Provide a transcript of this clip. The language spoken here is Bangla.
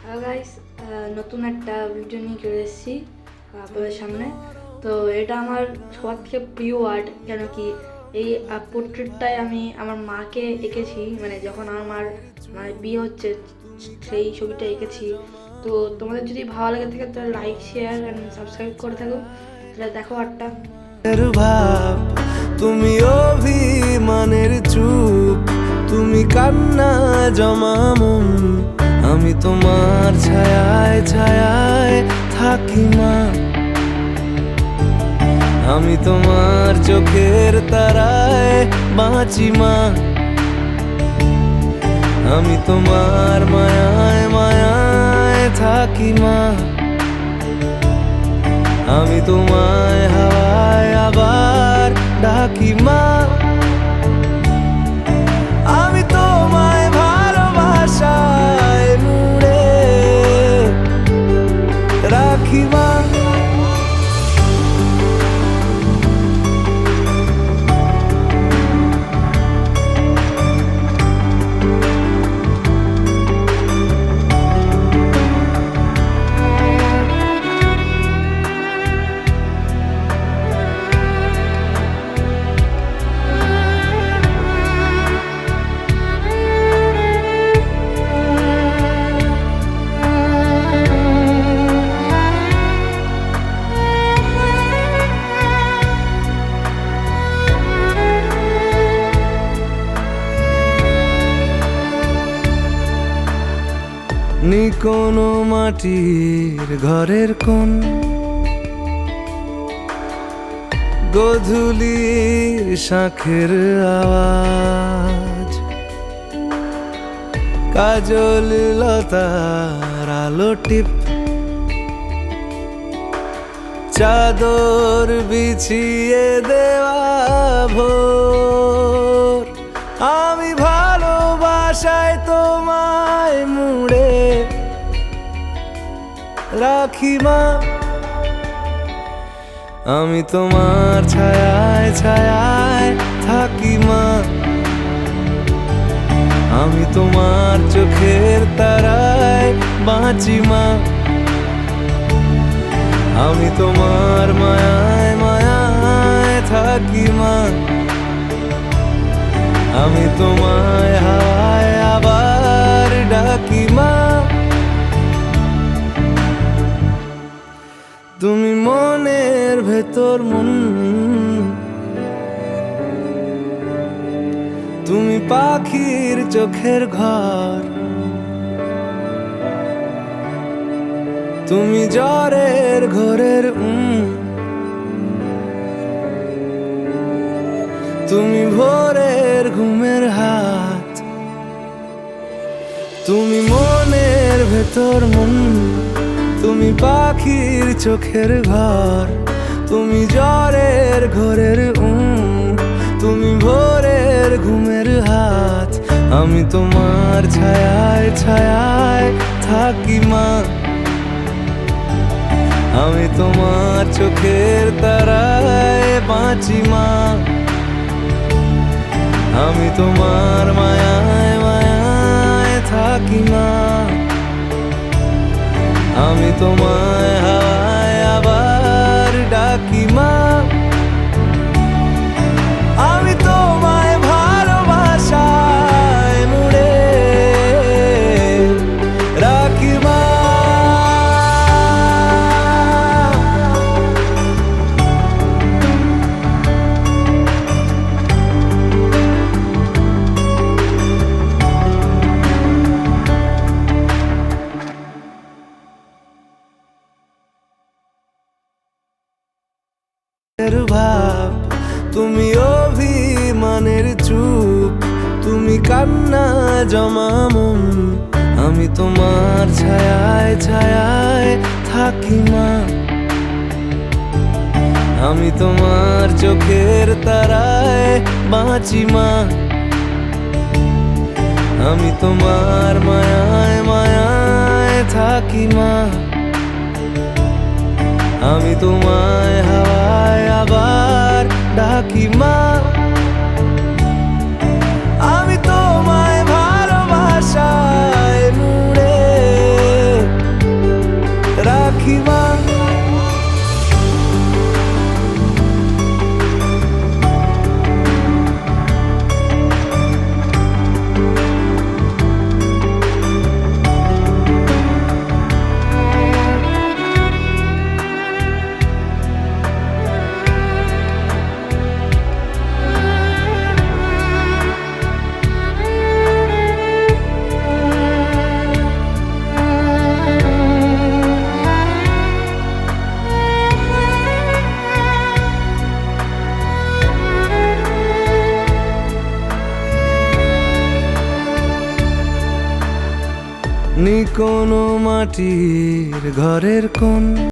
হ্যালো গাইস, নতুন একটা ভিডিও নিয়ে চলে এসেছি আপনাদের সামনে। তো এটা আমার সবার থেকে প্রিয় আর্ট, কেন কি এই পোর্ট্রেটটাই আমি আমার মাকে এঁকেছি, মানে যখন আমার মার বিয়ে হচ্ছে সেই ছবিটা এঁকেছি। তো তোমাদের যদি ভালো লাগে থাকে তাহলে লাইক শেয়ার অ্যান্ড সাবস্ক্রাইব করে থাকো। তাহলে দেখো আর্টটা। ভাব তুমি অভিমানের চুপ, তুমি কান্না জমা মন, আমি তোমার ছায়ায় ছায়ায় থাকি মা। আমি তোমার চোখের তারায় বাঁচি মা। আমি তোমার মায়ায় মায়ায় থাকি মা। আমি তোমায় হাওয়ায় আবার ডাকি মা। আমি তোমায় ভালোবাসায় মুড়ে রাখি মা। নি কোনো মাটির ঘরের কোন গধূলির শাঁখের আওয়াজ, কাজল লতার আলো টিপ, চাদর বিছিয়ে দেওয়া ভোর। আমি ভালোবাসায় তোমায় মুড়ে রাখি মা। আমি তোমার ছায়ায় ছায়ায় থাকি মা। আমি তোমার চোখের তারায় বাঁচি মা। আমি তোমার মায়ায় মায়ায় থাকি মা। আমি তোমায় হাওয়ায় আবার ডাকি মা। তুমি মনের ভেতর মন, তুমি পাখির চোখের ঘর, তুমি জ্বরের ঘোরের তুমি ভোরের ঘুমের হাত। তুমি মনের ভেতর মন, তুমি পাখির চোখের ঘর, তুমি জ্বরের ঘোরের তুমি ভোরের ঘুমের হাত। আমি তোমার ছায়ায় ছায়ায় থাকি মা। আমি তোমার চোখের তারায় বাঁচি মা। আমি তোমার মায়ায় মায়ায় থাকি মা। আমি তোমায় হাওয়ায় আবার ডাকি মা। আমি তোমায় ভালোবাসায় মুড়ে রাখি মা। ভাব তুমি অভিমানের চুপ, তুমি কান্না জমা মন, আমি তোমার ছায়ায় ছায়ায় থাকি মা। আমি তোমার চোখের তারায় বাঁচি মা। আমি তোমার মায়ায় মায়ায় থাকি মা। আমি তোমায় হাওয়ায় আবার ডাকি মা। আমি তোমায় ভালোবাসায় মুড়ে নি কোনো মাটির ঘরের কোন।